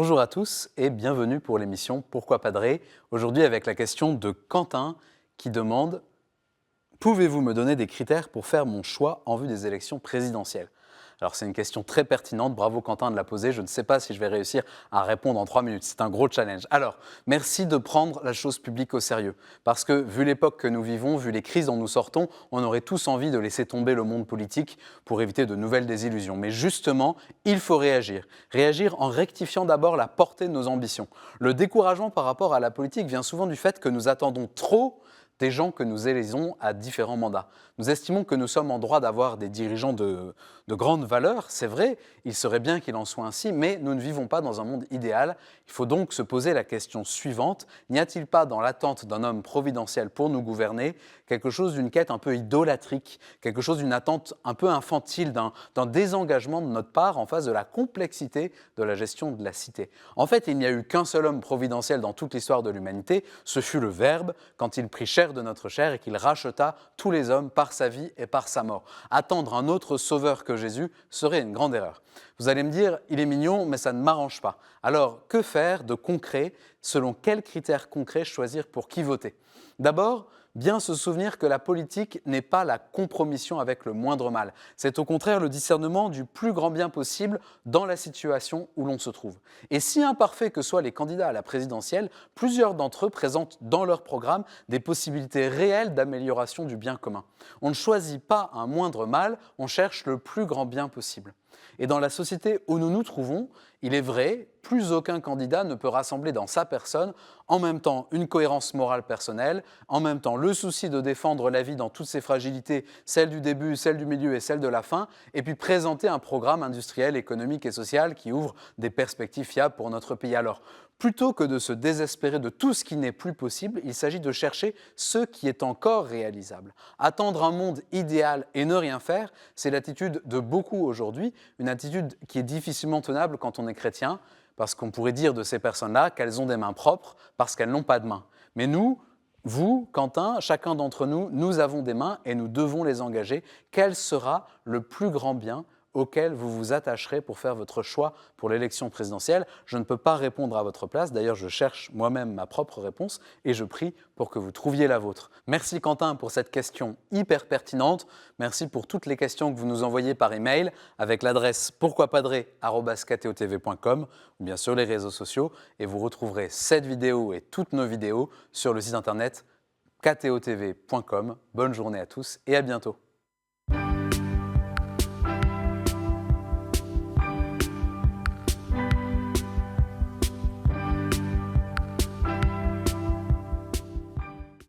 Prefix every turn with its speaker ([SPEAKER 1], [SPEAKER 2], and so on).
[SPEAKER 1] Bonjour à tous et bienvenue pour l'émission Pourquoi Padrer? Aujourd'hui avec la question de Quentin qui demande « Pouvez-vous me donner des critères pour faire mon choix en vue des élections présidentielles ?» Alors c'est une question très pertinente, bravo Quentin de la poser, je ne sais pas si je vais réussir à répondre en 3 minutes, c'est un gros challenge. Alors, merci de prendre la chose publique au sérieux, parce que vu l'époque que nous vivons, vu les crises dont nous sortons, on aurait tous envie de laisser tomber le monde politique pour éviter de nouvelles désillusions. Mais justement, il faut réagir. Réagir en rectifiant d'abord la portée de nos ambitions. Le découragement par rapport à la politique vient souvent du fait que nous attendons trop des gens que nous élisons à différents mandats. Nous estimons que nous sommes en droit d'avoir des dirigeants de grande valeur, c'est vrai, il serait bien qu'il en soit ainsi, mais nous ne vivons pas dans un monde idéal. Il faut donc se poser la question suivante, n'y a-t-il pas dans l'attente d'un homme providentiel pour nous gouverner quelque chose d'une quête un peu idolâtrique, quelque chose d'une attente un peu infantile, d'un désengagement de notre part en face de la complexité de la gestion de la cité. En fait, il n'y a eu qu'un seul homme providentiel dans toute l'histoire de l'humanité, ce fut le Verbe, quand il prit chair de notre chair et qu'il racheta tous les hommes par sa vie et par sa mort. Attendre un autre sauveur que Jésus serait une grande erreur. Vous allez me dire, il est mignon, mais ça ne m'arrange pas. Alors, que faire de concret? Selon quels critères concrets choisir pour qui voter? D'abord, bien se souvenir que la politique n'est pas la compromission avec le moindre mal. C'est au contraire le discernement du plus grand bien possible dans la situation où l'on se trouve. Et si imparfaits que soient les candidats à la présidentielle, plusieurs d'entre eux présentent dans leur programme des possibilités réelles d'amélioration du bien commun. On ne choisit pas un moindre mal, on cherche le plus grand bien possible. Et dans la société où nous nous trouvons, il est vrai, plus aucun candidat ne peut rassembler dans sa personne en même temps une cohérence morale personnelle, en même temps le souci de défendre la vie dans toutes ses fragilités, celle du début, celle du milieu et celle de la fin, et puis présenter un programme industriel, économique et social qui ouvre des perspectives fiables pour notre pays. Alors, plutôt que de se désespérer de tout ce qui n'est plus possible, il s'agit de chercher ce qui est encore réalisable. Attendre un monde idéal et ne rien faire, c'est l'attitude de beaucoup aujourd'hui, une attitude qui est difficilement tenable quand on est chrétien, parce qu'on pourrait dire de ces personnes-là qu'elles ont des mains propres parce qu'elles n'ont pas de mains. Mais nous, vous, Quentin, chacun d'entre nous, nous avons des mains et nous devons les engager. Quel sera le plus grand bien auquel vous vous attacherez pour faire votre choix pour l'élection présidentielle? Je ne peux pas répondre à votre place, d'ailleurs je cherche moi-même ma propre réponse et je prie pour que vous trouviez la vôtre. Merci Quentin pour cette question hyper pertinente, merci pour toutes les questions que vous nous envoyez par email avec l'adresse pourquoipadrer@ktotv.com ou bien sur les réseaux sociaux et vous retrouverez cette vidéo et toutes nos vidéos sur le site internet ktotv.com. Bonne journée à tous et à bientôt.